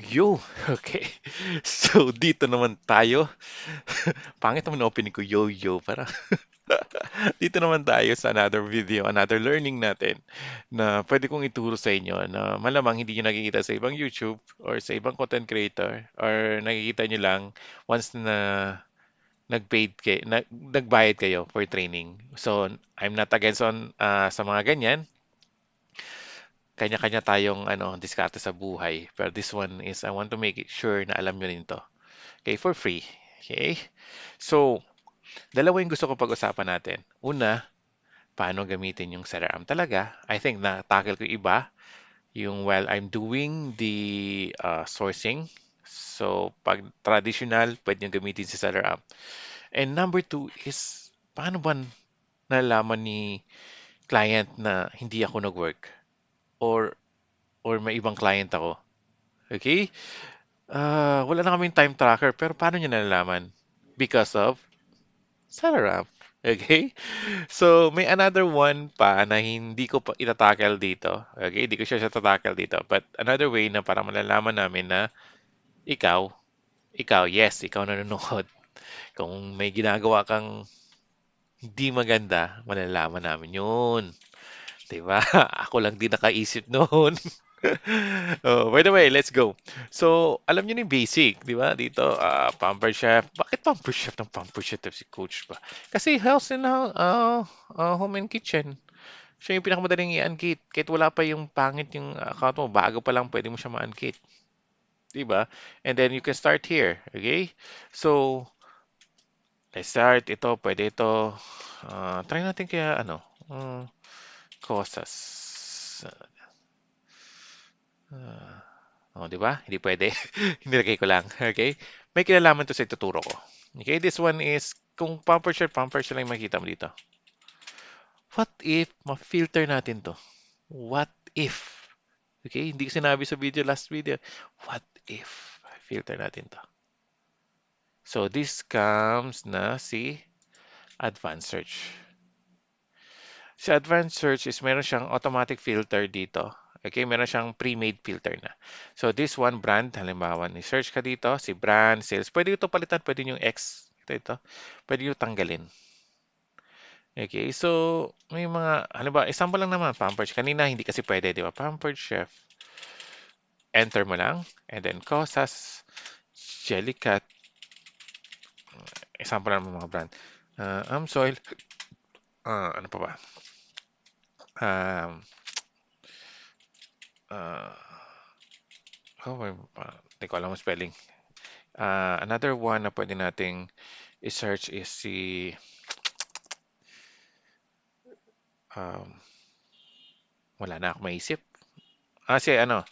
Yo! Okay. So, dito naman tayo. Pangit naman ang opening ko, yo! Para dito naman tayo sa another video, another learning natin na pwede kong ituro sa inyo na malamang hindi nyo nakikita sa ibang YouTube or sa ibang content creator or nakikita nyo lang once na nagbayad kayo for training. So, I'm not against on sa mga ganyan. Kanya-kanya tayong diskarte sa buhay. Pero this one is I want to make it sure na alam nyo rin to. Okay, for free. Okay? So, dalawa yung gusto ko pag-usapan natin. Una, paano gamitin yung seller arm talaga. I think na-tackle ko iba, yung while I'm doing the sourcing. So, pag traditional, pwede yung gamitin si seller arm. And number two is, paano ba nalaman ni client na hindi ako nag-work? Or, or may ibang client ako? Okay? Wala na kaming time tracker, pero paano niya nalalaman? Because of Sarap. Okay? So, may another one pa na hindi ko pa itatackle dito. Okay? Hindi ko siya tatackle dito. But another way na para malalaman namin na ikaw, yes, ikaw nanonood. Kung may ginagawa kang hindi maganda, malalaman namin yun. Diba? Ako lang din nakaisip noon. Oh, by the way, let's go. So, alam niyo na yung basic, di ba? Dito, pamper chef. Bakit pamper chef ng pamper chef si coach ba? Kasi house and home and kitchen. Siya yung pinakamadaling i-unkit. Kahit wala pa yung pangit yung account mo, bago pa lang pwede mo siya ma-unkit. Di ba? And then you can start here. Okay? So, let's start. Ito, pwede ito. Try natin kaya, cosas. Uh, Oh, di ba? Hindi pwede. Nilagay ko lang. Okay? May kinalaman to sa ituturo ko. Okay? This one is, kung pumper share lang yung makikita mo dito. What if ma-filter natin to? What if? Okay? Hindi ko sinabi sa last video. What if? Filter natin to. So, this comes na si advanced search. Si advanced search is meron siyang automatic filter dito. Okay, meron siyang pre-made filter na. So this one brand, halimbawa, ni-search ka dito, si brand, sales. Pwede ito palitan, pwede yung X. Ito. Pwede yung tanggalin. Okay, so may mga, halimbawa, example lang naman, Pampered. Kanina, hindi kasi pwede, di ba? Pampered Chef. Enter mo lang. And then, Cosas, Jellycat. Example lang mga brand. Amsoil. Ano pa ba? Um, uh, hindi ko alam ang spelling. Another one na pwede nating i-search is si um, wala na ako maisip. Si uh,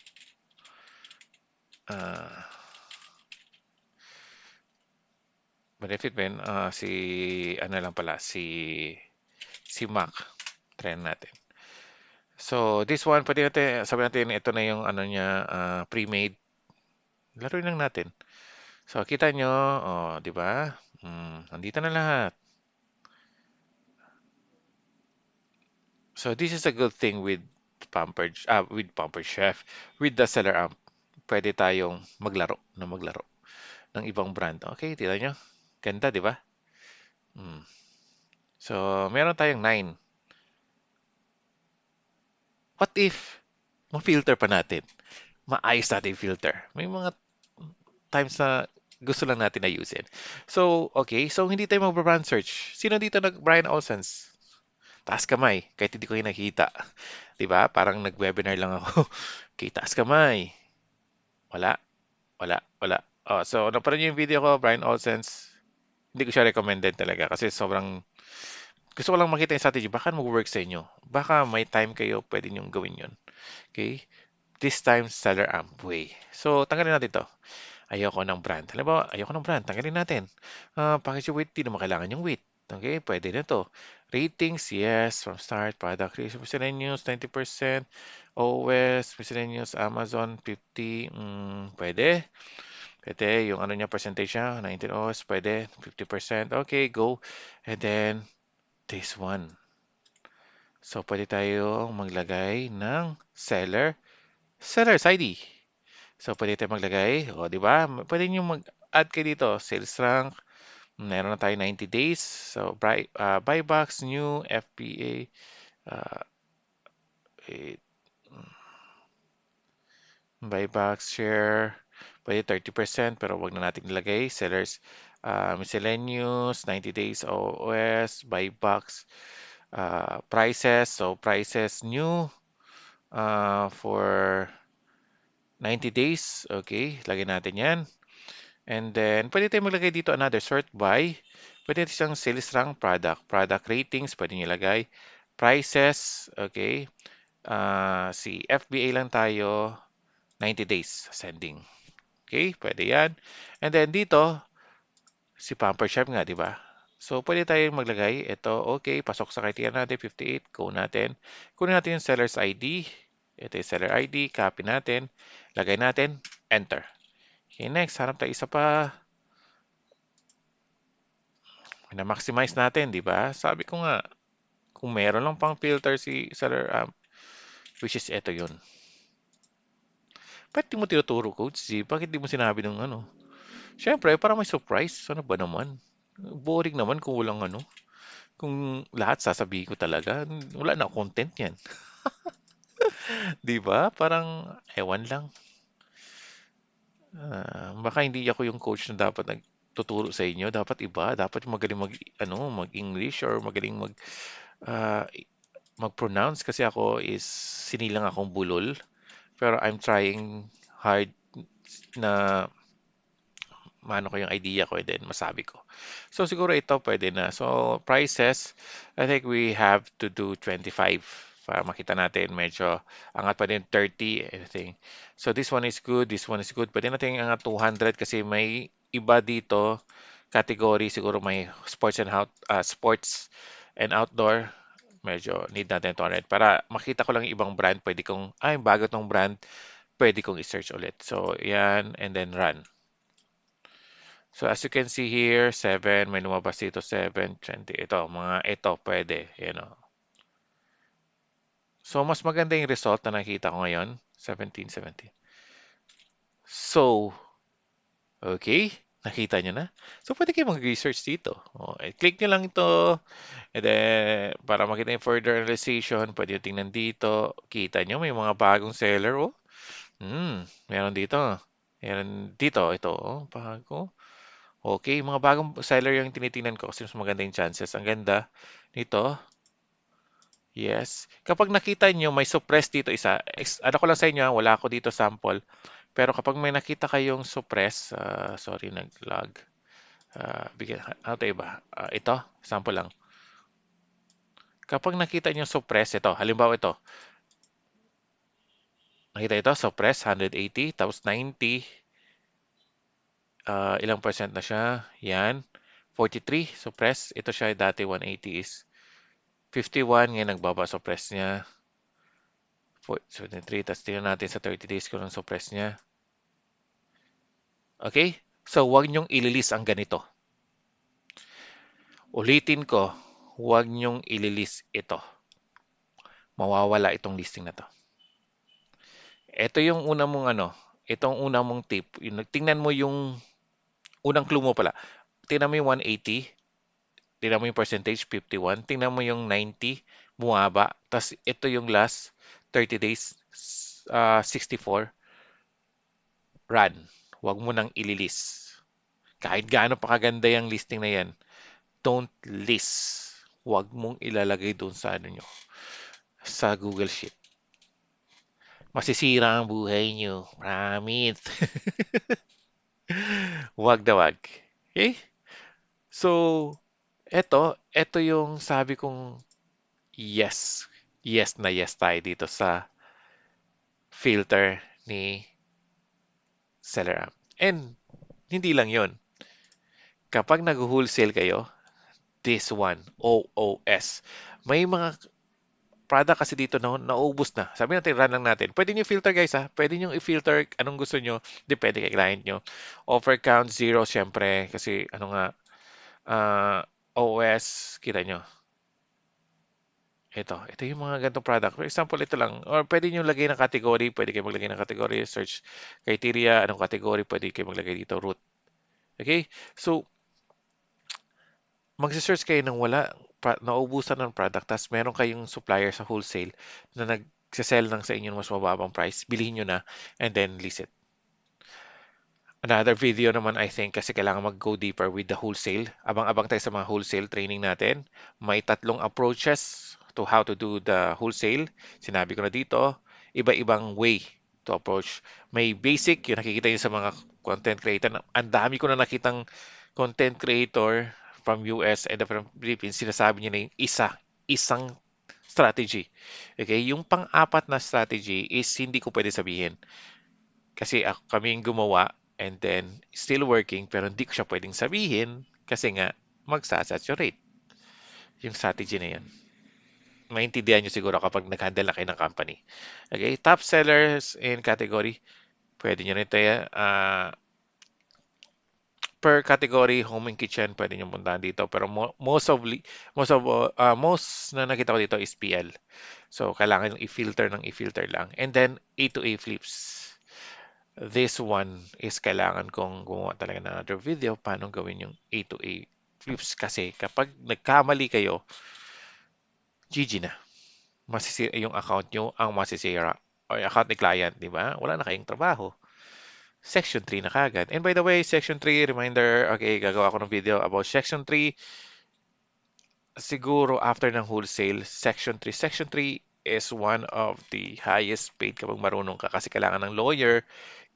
benefit Ben, si ano lang pala, si Mac. Try natin. So, this one, pwede natin, sabi natin, ito na yung ano niya, pre-made. Laruin lang natin. So, kita nyo, di ba? Nandito na lahat. So, this is a good thing with Pampered Chef, with the seller amp. Pwede tayong maglaro ng ibang brand. Okay, tila nyo. Ganda, di ba? Mm. So, meron tayong 9. What if ma-filter pa natin? Maayos natin filter. May mga times na gusto lang natin ayusin. So, okay. So, hindi tayo mag-brand search. Sino dito Brian Olsens? Taas kamay, kahit hindi ko yung nakita. Di ba? Parang nag-webinar lang ako. Okay, taas kamay. Wala, wala. So, napanood niyo yung video ko, Brian Olsens. Hindi ko siya recommended talaga kasi sobrang gusto ko lang makita yung strategy. Baka mag-work sa inyo. Baka may time kayo, pwede nyo gawin yun. Okay? This time, seller amp way. So, tanggalin natin to. Ayoko ng brand. Halimbawa, ayoko ng brand. Tanggalin natin. Package weight, di naman kailangan yung weight. Okay, pwede na to. Ratings, yes. From start, product creation, miscellaneous, 90%. OS, miscellaneous, Amazon, 50. Pwede. Pwede. Yung ano niya, percentage niya, 19 OS, pwede. 50%. Okay, go. And then, this one. So, pwede tayong maglagay ng seller's ID. So, pwede tayo maglagay. O, di ba? Pwede nyo mag-add kayo dito. Sales rank. Meron na tayo 90 days. So, buy box, new, FBA. Uh, eh, buy box, share. Pwede 30%, pero wag na natin nilagay. Sellers, miscellaneous, 90 days OS, buy box, prices. So, prices new for 90 days. Okay, lagay natin yan. And then, pwede tayo maglagay dito another sort by. Pwede siyang sales rank product. Product ratings, pwede nyo ilagay. Prices, okay. Si FBA lang tayo, 90 days sending. Okay, pwede yan. And then dito, si Pamper Chef nga, di ba? So, pwede tayong maglagay. Ito, okay, pasok sa criteria natin, 58. Go natin. Kunin natin yung seller's ID. Ito yung seller ID. Copy natin. Lagay natin. Enter. Okay, next. Hanap tayo isa pa. Na-maximize natin, di ba? Sabi ko nga, kung meron lang pang filter si seller which is ito yun. Bakit di mo tinuturo, Coach Z? Bakit di mo sinabi ng ano? Siyempre, para may surprise. Ano ba naman? Boring naman kung walang ano. Kung lahat sasabihin ko talaga, wala na content yan. Di ba? Parang, ewan lang. Baka hindi ako yung coach na dapat nagtuturo sa inyo. Dapat iba. Dapat magaling mag-English or magaling ah, mag-pronounce kasi ako is sinilang akong bulol. Pero I'm trying hard na maano ko yung idea ko and then masabi ko. So siguro ito pwede na. So prices, I think we have to do 25 para makita natin medyo angat pa din 30, I think. So this one is good, this one is good. Pwede natin angat 200 kasi may iba dito category siguro may sports and outdoor. Medyo need natin 200 para makita ko lang yung ibang brand. Pwede kong, ay, bago tong brand, pwede kong i-search ulit. So, yan, and then run. So as you can see here, 7, may lumabas dito 7, 20. Ito, ito pwede, So mas maganda yung result na nakita ko ngayon, 17, 17. So, okay, nakita nyo na. So pwede kayo mag-research dito. Click nyo lang ito, and then para makita yung further analyzation, pwede nyo tingnan dito. Kita nyo, may mga bagong seller, oh. Meron dito. Meron dito, ito, bago. Okay, mga bagong seller yung tinitingnan ko kasi mas maganda yung chances. Ang ganda nito. Yes. Kapag nakita nyo may suppress dito isa, ano ko lang sa inyo, wala ako dito sample. Pero kapag may nakita kayong suppress, sorry, nag-lag. Ano tayo ba? Ito, sample lang. Kapag nakita nyo suppress, ito, halimbawa ito. Nakita ito, suppress, 180, tapos 90. Ilang percent na siya? Yan. 43, suppress. Ito siya, dati 180 is 51, ngayon nagbaba suppress niya. 73, tapos tingnan natin sa 30 days ko ng suppress niya. Okay? So, huwag niyong ililis ang ganito. Ulitin ko, huwag niyong ililis ito. Mawawala itong listing na to. Ito yung una mong itong una mong tip. Tingnan mo yung unang clue mo pala. Tingnan mo yung 180. Tingnan mo yung percentage, 51. Tingnan mo yung 90, bumaba. Tapos ito yung last 30 days, 64. Run. Huwag mo nang ililis. Kahit gaano pa kaganda yung listing na yan, don't list. Huwag mong ilalagay doon sa sa Google Sheet. Masisira ang buhay nyo. Promise. Huwag na wag. Okay? So, eto yung sabi kong yes. Yes na yes tayo dito sa filter ni Seller App. And hindi lang yon. Kapag nag-wholesale kayo, this one, OOS. May mga product kasi dito na naubos na. Sabi natin, run lang natin. Pwede nyo filter guys ha. Pwede nyo i-filter anong gusto nyo. Depende kay client nyo. Offer count, 0 syempre. Kasi OOS, kita nyo. Ito yung mga ganitong product. For example, ito lang. Or pwede nyo lagay ng category. Pwede kayo maglagay ng category. Search criteria. Anong category? Pwede kayo maglagay dito. Root. Okay? So, magse-search kayo ng naubusan ng product. Tapos meron kayong supplier sa wholesale na nagsisell ng sa inyo ng mas mababang price. Bilihin nyo na and then list it. Another video naman, I think, kasi kailangan mag-go deeper with the wholesale. Abang-abang tayo sa mga wholesale training natin. May 3 approaches to how to do the wholesale. Sinabi ko na dito, iba-ibang way to approach. May basic, yung nakikita nyo sa mga content creator. Ang dami ko na nakitang content creator from US and from Philippines, sinasabi niya na yung isang strategy. Okay? Yung pang-apat na strategy is hindi ko pwede sabihin. Kasi kami yung gumawa and then still working pero hindi ko siya pwedeng sabihin kasi nga magsasaturate yung strategy na yan. Maintindihan nyo siguro kapag nag-handle na kayo ng company. Okay, top sellers in category. Pwede nyo rin tayo, per category, home and kitchen, pwede nyo puntahan dito. Pero most na nakita ko dito is PL. So, kailangan i-filter ng i-filter lang. And then, A to A flips. This one is kailangan kong gumawa talaga ng another video paano gawin yung A to A flips kasi kapag nagkamali kayo, GG na. Masisira yung account nyo ang masisira. O yung account ni client, di ba? Wala na kayong trabaho. Section 3 na kagad. And by the way, Section 3, reminder, okay, gagawa ko ng video about Section 3. Siguro after ng wholesale, Section 3. Section 3 is one of the highest paid kapag marunong ka kasi kailangan ng lawyer,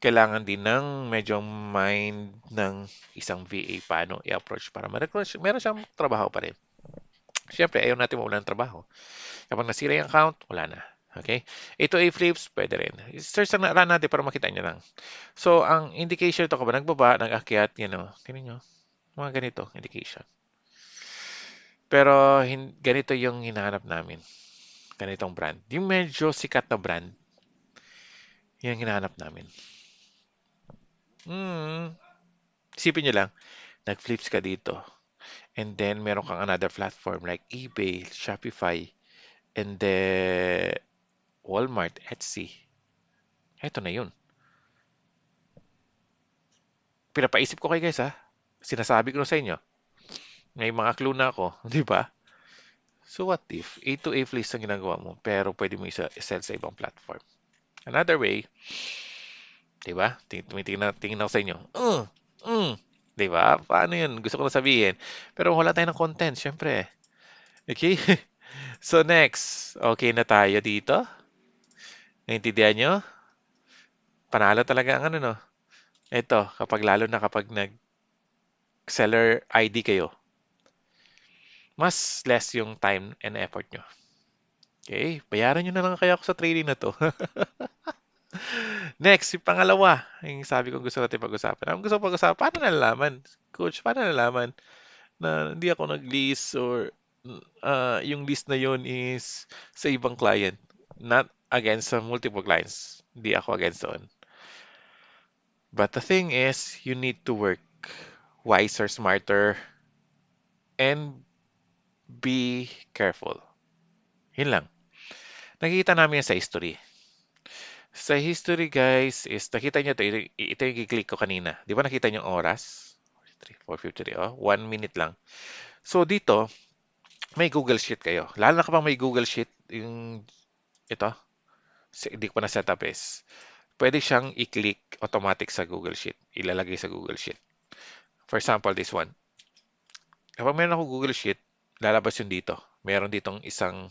kailangan din ng medyo mind ng isang VA paano i-approach para meron siyang trabaho pa rin. Siyempre, ayaw natin mawalan ng trabaho. Kapag nasira yung account, wala na. Okay? Ito A flips, pwede rin. Search lang natin para makita nyo lang. So, ang indication ito kapag nagbaba, nag-akyat, tingnan nyo, mga ganito, indication. Pero, ganito yung hinahanap namin. Ganitong brand. Yung medyo sikat na brand, yung hinahanap namin. Isipin nyo lang, nag-flips ka dito. And then, meron kang another platform like eBay, Shopify, and then Walmart, Etsy. Ito na yun. Pinapaisip ko kayo guys ha. Sinasabi ko na sa inyo. May mga clue na ako. Di ba? So what if A to A flips ang ginagawa mo pero pwede mo isa-sell sa ibang platform. Another way, di ba? Tingin ako sa inyo. Di ba? Paano yun? Gusto ko na sabihin. Pero wala tayo ng content, syempre. Okay? So next, okay na tayo dito. Naintindihan nyo? Panalo talaga ang ano, no? Ito, lalo na kapag nag-seller ID kayo, mas less yung time and effort nyo. Okay? Bayaran nyo na lang kaya ako sa training na to. Next, yung pangalawa, yung sabi ko gusto natin pag-usapan. Ang gusto pag-usapan, paano nalalaman? Coach, paano nalalaman na hindi ako nag-list or yung list na yon is sa ibang client, not against sa multiple clients. Hindi ako against doon. But the thing is, you need to work wiser, smarter, and be careful. Yun lang. Nakikita namin yan sa history. Sa history, guys, is nakita nyo ito yung i-click ko kanina. Di ba nakita nyo yung oras? 4:53, 1 minute lang. So, dito, may Google Sheet kayo. Lalo na kapag may Google Sheet, yung ito, hindi ko pa na-setup is, pwede siyang i-click automatic sa Google Sheet. Ilalagay sa Google Sheet. For example, this one. Kapag meron ako Google Sheet, lalabas yun dito. Meron ditong isang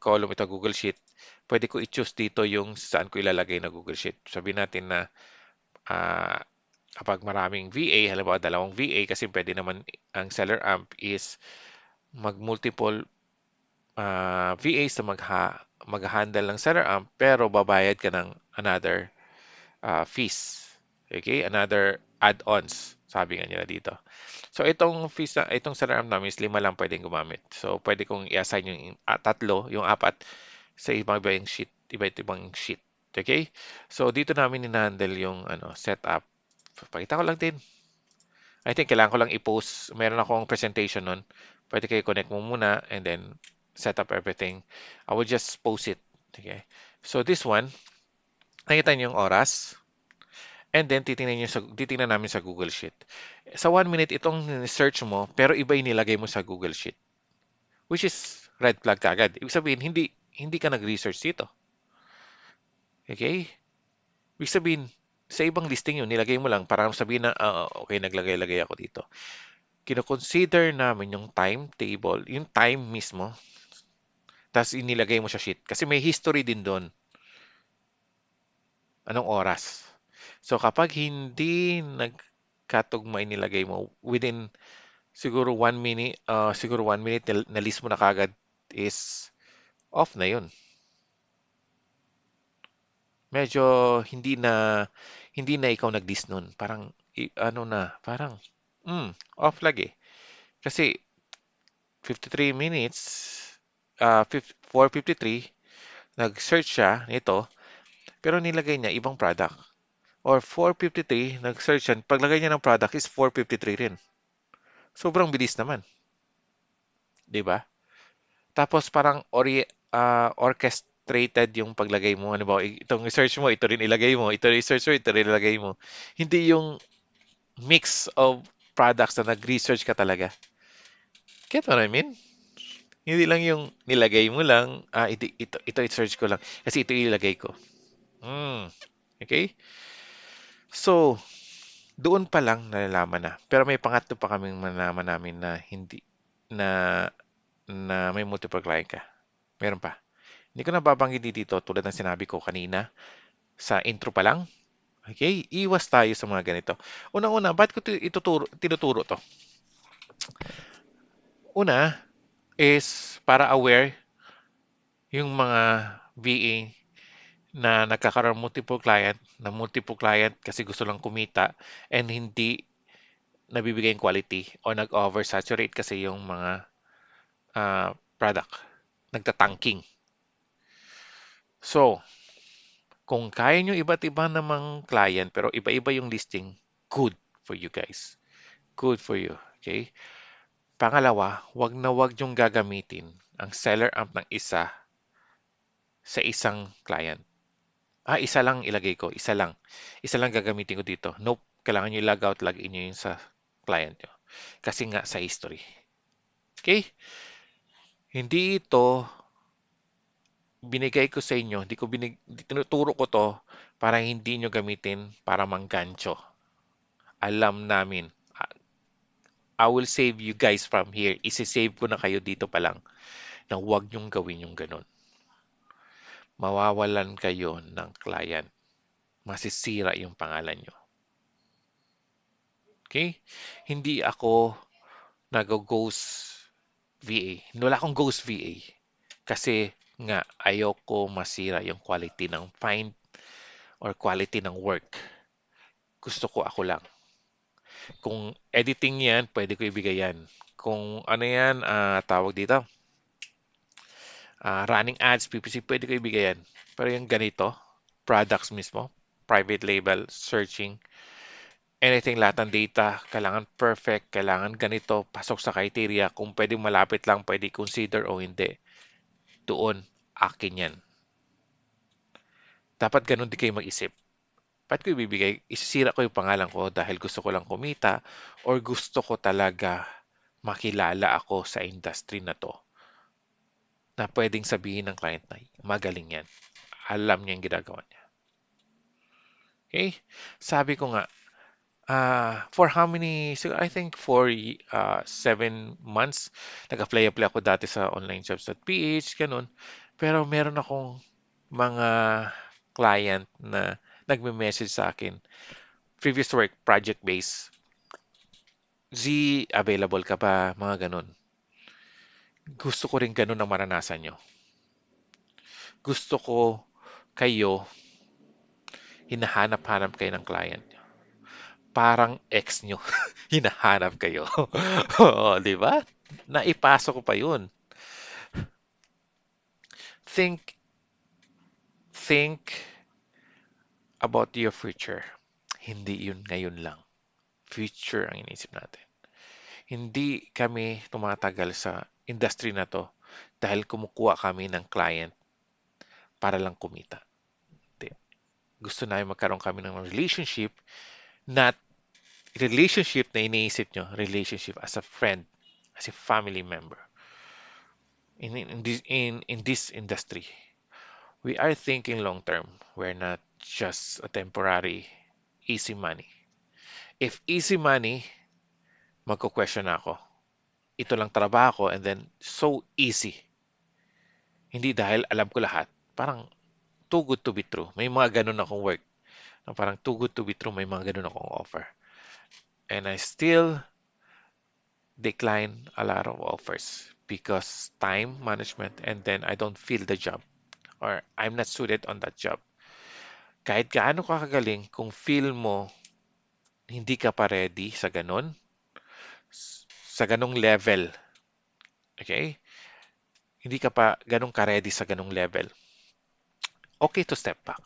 column ito Google Sheet. Pwede ko i-choose dito yung saan ko ilalagay na Google Sheet. Sabihin natin na ah, kapag maraming VA, halimbawa 2 VA, kasi pwede naman ang seller amp is mag-multiple VAs na mag-handle ng seller amp, pero babayad ka ng another fees. Okay? Another add-ons. Sabi nga nila dito. So, itong fees itong seller amp namin is 5 lang pwedeng gumamit. So, pwede kong i-assign yung 3, yung 4 sa ibang sheet, iba't-ibang sheet. Okay? So, dito namin in-handle yung setup. Pakita ko lang din. I think kailangan ko lang i-post. Meron akong presentation nun. Pwede kayo connect mo muna and then set up everything. I will just post it. Okay. So this one, nakita niyo yung oras. And then titingnan namin sa Google Sheet. Sa 1 minute itong search mo, pero iba yung nilagay mo sa Google Sheet. Which is red flag kagad. Ibig sabihin, hindi ka nag-research dito. Okay? Ibig sabihin, sa ibang listing yun, nilagay mo lang para sabihin na, okay, naglagay-lagay ako dito. Kino-consider namin yung timetable, yung time mismo, tapos inilagay mo sa sheet. Kasi may history din doon. Anong oras? So kapag hindi nagkatugma inilagay mo, within siguro 1 minute na list mo na kagad is off na yun. Medyo hindi na ikaw nag-list nun. Parang, ano na, parang, off lag eh. Kasi 53 minutes, 4:53, nag-search siya nito, pero nilagay niya ibang product. Or 4:53, nag-search siya, paglagay niya ng product is 4:53 rin. Sobrang bilis naman, 'di ba? Tapos parang orchestrated yung paglagay mo. Ano ba, itong search mo, ito rin ilagay mo, ito rin search mo, ito rin ilagay mo. Hindi yung mix of products na nag-research ka talaga. Get what I mean? Hindi lang yung nilagay mo lang, ito i-search ko lang kasi ito ilagay ko. Hmm, okay? So, doon pa lang nalalaman na. Pero may pangatlo pa kaming malalaman namin na hindi na may multiple client ka. Meron pa. Hindi ko na babanggit dito tulad ng sinabi ko kanina sa intro pa lang. Okay? Iwas tayo sa mga ganito. Unang-una, bakit ko tinuturo to? Una is para aware yung mga VA na nagkakaroon multiple client kasi gusto lang kumita and hindi nabibigay yung quality o nag-oversaturate kasi yung mga product. Nagtatanking. So, kung kaya nyo iba't iba namang client pero iba-iba yung listing, good for you guys. Good for you. Okay? Pangalawa, wag na wag yung gagamitin ang seller amp ng isa sa isang client. Isa lang ilagay ko. Isa lang. Isa lang gagamitin ko dito. Nope. Kailangan nyo i-log out, log in nyo yun sa client nyo. Kasi nga sa history. Okay? Hindi ito binigay ko sa inyo. Tinuturo ko to para hindi nyo gamitin para manggancho. Alam namin. I will save you guys from here. Isi-save ko na kayo dito pa lang na huwag nyong gawin yung ganun. Mawawalan kayo ng client. Masisira yung pangalan nyo. Okay? Hindi ako nag-ghost VA. Wala akong ghost VA. Kasi nga, ayoko masira yung quality ng find or quality ng work. Gusto ko ako lang. Kung editing yan, pwede ko ibigay yan. Kung ano yan, tawag dito, running ads, PPC, pwede ko ibigay yan. Pero yung ganito, products mismo, private label, searching, anything, lahat ng data, kailangan perfect, kailangan ganito, pasok sa criteria, kung pwede malapit lang, pwede consider o hindi. Doon, akin yan. Dapat ganun din kayo mag-isip. Ba't ko ibibigay? Isisira ko yung pangalan ko dahil gusto ko lang kumita or gusto ko talaga makilala ako sa industry na to na pwedeng sabihin ng client na magaling yan. Alam niya yung ginagawa niya. Okay? Sabi ko nga, for how many, so I think for 7 months, nag-apply ako dati sa onlinejobs.ph, ganun. Pero meron akong mga client na nagme-message sa akin, previous work, project-based, Z, available ka ba? Mga ganun. Gusto ko rin ganun ang maranasan nyo. Gusto ko kayo, hinahanap-hanap kayo ng client nyo. Parang ex nyo, hinahanap kayo. Oo, di ba? Naipasok ko pa yun. Think, think about your future. Hindi yun ngayon lang. future ang iniisip natin. Hindi kami tumatagal sa industry na to dahil kumukuha kami ng client para lang kumita. Hindi. Gusto namin magkaroon kami ng relationship, not relationship na iniisip nyo, relationship as a friend, as a family member. In this industry, we are thinking long term. We're not just a temporary easy money. If easy money, magko-question ako. Ito lang trabaho ko and then so easy. Hindi dahil alam ko lahat. Parang too good to be true. May mga ganun akong work. Parang too good to be true, may mga ganun akong offer. And I still decline a lot of offers because time management and then I don't feel the job or I'm not suited on that job. Kahit gaano ka kagaling, kung feel mo hindi ka pa ready sa ganun, sa ganung level, okay? Hindi ka pa ganun ka-ready sa ganung level, okay to step back.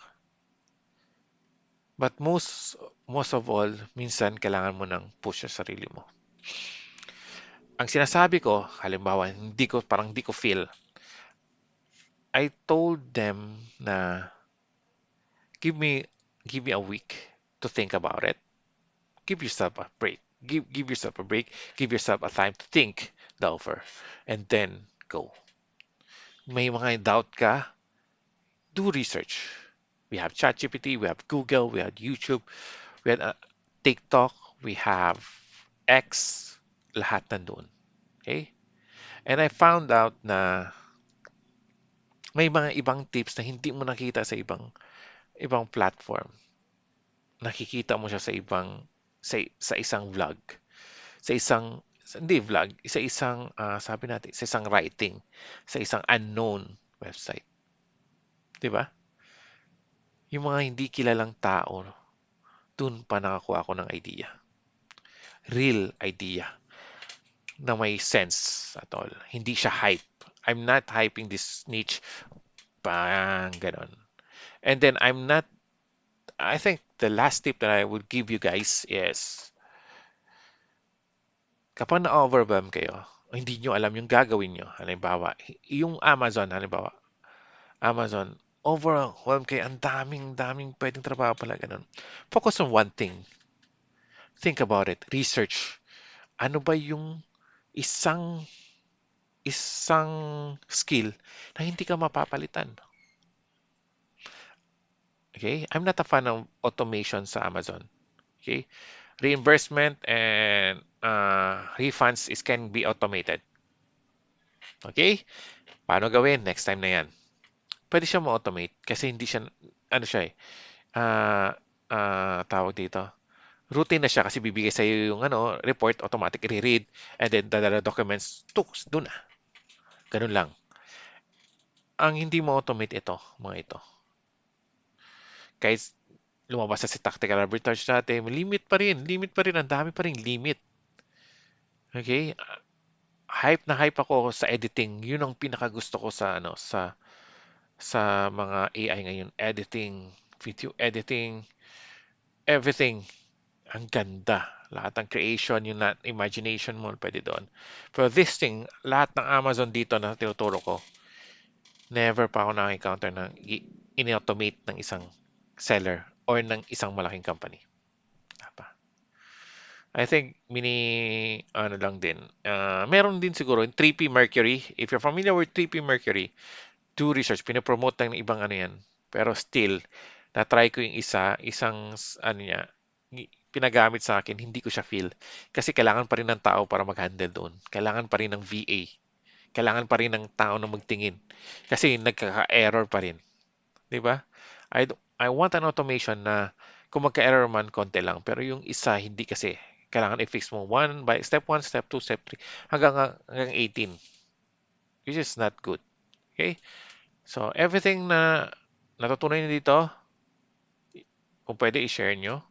But most of all, minsan kailangan mo ng push sa sarili mo. Ang sinasabi ko, halimbawa, parang hindi ko feel. I told them na give me give me a week to think about it. Give yourself a break. Give yourself a break. Give yourself a time to think the offer and then go. May mga doubt ka, do research. We have ChatGPT, we have Google, we have YouTube, we have TikTok, we have X, lahat nandun. Okay? And I found out na may mga ibang tips na hindi mo nakita sa ibang platform. Nakikita mo siya sa isang vlog, hindi vlog, sabi natin, sa isang writing, sa isang unknown website. 'Di ba? Yung mga hindi kilalang tao, dun pa nakakuha ako ng idea. Real idea na may sense at all. Hindi siya hype. I'm not hyping this niche pang ganon. And then I think the last tip that I would give you guys is kapag na-overwhelm kayo, hindi nyo alam yung gagawin nyo. Halimbawa, yung Amazon, overwhelmed kayo, ang daming pwedeng trabaho pala, ganun. Focus on one thing. Think about it. Research. Ano ba yung isang isang skill na hindi ka mapapalitan? Okay? I'm not a fan of automation sa Amazon. Okay? Reimbursement and refunds can be automated. Okay? Paano gawin? Next time na yan. Pwede siya ma-automate kasi hindi siya, ano siya eh, tawag dito, routine na siya kasi bibigay sa iyo yung report, automatic i-read, and then the documents, tooks, doon na. Ganun lang. Ang hindi mo automate mga ito. Kahit lumabas sa si tactical arbitrage natin, limit pa rin, ang dami pa rin limit. Okay? Hype na hype ako sa editing. Yun ang pinakagusto ko sa mga AI ngayon. Editing, video editing, everything. Ang ganda. Lahat ng creation, yung imagination mo, pwede doon. Pero this thing, lahat ng Amazon dito na tinuturo ko, never pa ako na-encounter na in-automate ng isang seller or ng isang malaking company. I think lang din. Meron din siguro yung 3P Mercury. If you're familiar with 3P Mercury, do research. Pinopromote ng ibang yan. Pero still, na-try ko yung isang niya, pinagamit sa akin, hindi ko siya feel. Kasi kailangan pa rin ng tao para mag-handle doon. Kailangan pa rin ng VA. Kailangan pa rin ng tao na magtingin. Kasi nagkaka-error pa rin. Di ba? I want an automation na kung magka-error man, konti lang. Pero yung isa, hindi kasi. Kailangan i-fix mo step 1, step 2, step 3, hanggang 18. Which is not good. Okay? So, everything na natutunan nyo dito, kung pwede i-share nyo.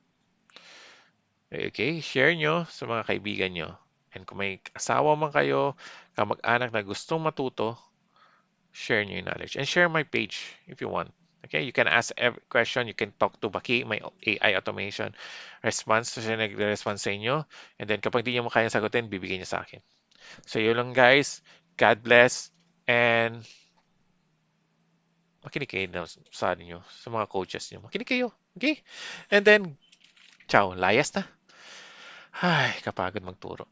Okay? Share nyo sa mga kaibigan nyo. And kung may asawa man kayo, kamag-anak na gustong matuto, share nyo yung knowledge. And share my page if you want. Okay, you can ask every question, you can talk to Baki, my AI automation response, so siya nagre-response sa inyo. And then kapag di niyo mo kayang sagutin, bibigyan niya sa akin. So yun lang guys, God bless, and makinig kayo sa inyo, sa mga coaches niyo. Makinig kayo, okay? And then, ciao, layas na. Ay, kapagod magturo.